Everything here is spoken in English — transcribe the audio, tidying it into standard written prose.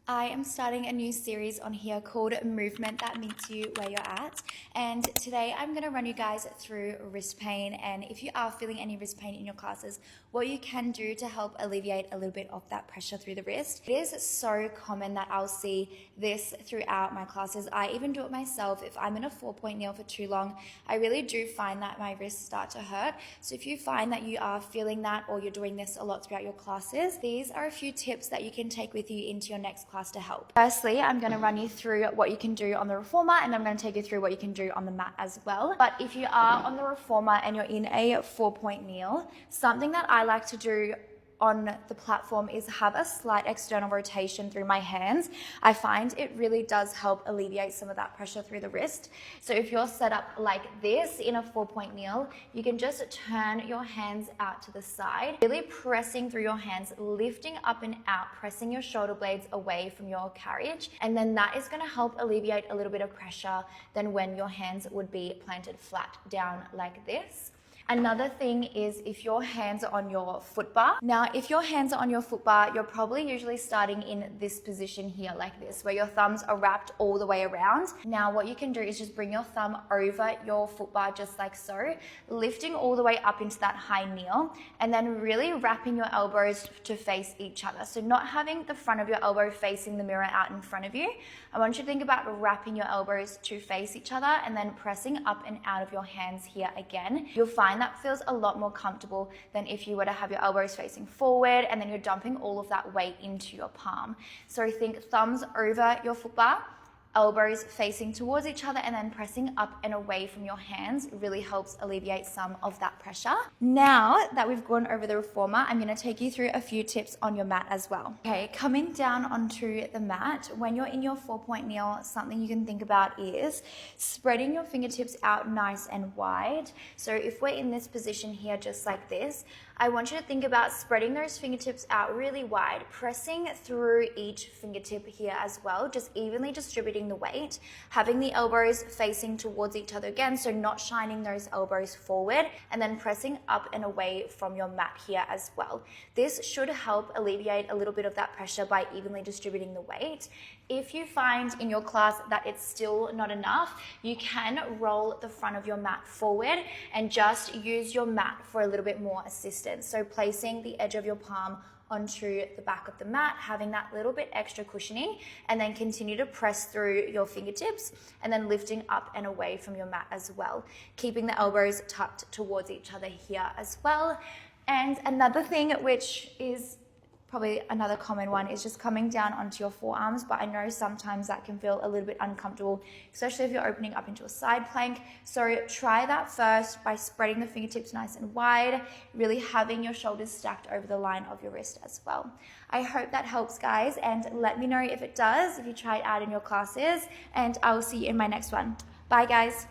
I am starting a new series on here called Movement That Meets You Where You're At, and today I'm going to run you guys through wrist pain. And if you are feeling any wrist pain in your classes, what you can do to help alleviate a little bit of that pressure through the wrist. It is so common that I'll see this throughout my classes. I even do it myself. If I'm in a 4-point kneel for too long, I really do find that my wrists start to hurt. So if you find that you are feeling that, or you're doing this a lot throughout your classes, these are a few tips that you can take with you into your next class to help. Firstly, I'm going to run you through what you can do on the reformer, and I'm going to take you through what you can do on the mat as well. But if you are on the reformer and you're in a 4-point kneel, something that I like to do on the platform is have a slight external rotation through my hands. I find it really does help alleviate some of that pressure through the wrist. So if you're set up like this in a 4-point kneel, you can just turn your hands out to the side, really pressing through your hands, lifting up and out, pressing your shoulder blades away from your carriage. And then that is going to help alleviate a little bit of pressure than when your hands would be planted flat down like this. Another thing is if your hands are on your foot bar. Now, if your hands are on your foot bar, you're probably usually starting in this position here like this, where your thumbs are wrapped all the way around. Now, what you can do is just bring your thumb over your foot bar just like so, lifting all the way up into that high kneel, and then really wrapping your elbows to face each other. So not having the front of your elbow facing the mirror out in front of you. I want you to think about wrapping your elbows to face each other and then pressing up and out of your hands here again. You'll find that feels a lot more comfortable than if you were to have your elbows facing forward and then you're dumping all of that weight into your palm. So think thumbs over your foot bar, elbows facing towards each other, and then pressing up and away from your hands really helps alleviate some of that pressure. Now that we've gone over the reformer, I'm going to take you through a few tips on your mat as well. Okay, coming down onto the mat, when you're in your 4-point kneel, something you can think about is spreading your fingertips out nice and wide. So if we're in this position here, just like this, I want you to think about spreading those fingertips out really wide, pressing through each fingertip here as well, just evenly distributing the weight, having the elbows facing towards each other again, so not shining those elbows forward, and then pressing up and away from your mat here as well. This should help alleviate a little bit of that pressure by evenly distributing the weight. If you find in your class that it's still not enough, you can roll the front of your mat forward and just use your mat for a little bit more assistance. So placing the edge of your palm onto the back of the mat, having that little bit extra cushioning, and then continue to press through your fingertips and then lifting up and away from your mat as well, keeping the elbows tucked towards each other here as well. And another thing, which is probably another common one, is just coming down onto your forearms, but I know sometimes that can feel a little bit uncomfortable, especially if you're opening up into a side plank. So try that first by spreading the fingertips nice and wide, really having your shoulders stacked over the line of your wrist as well. I hope that helps, guys, and let me know if it does, if you try it out in your classes, and I will see you in my next one. Bye, guys.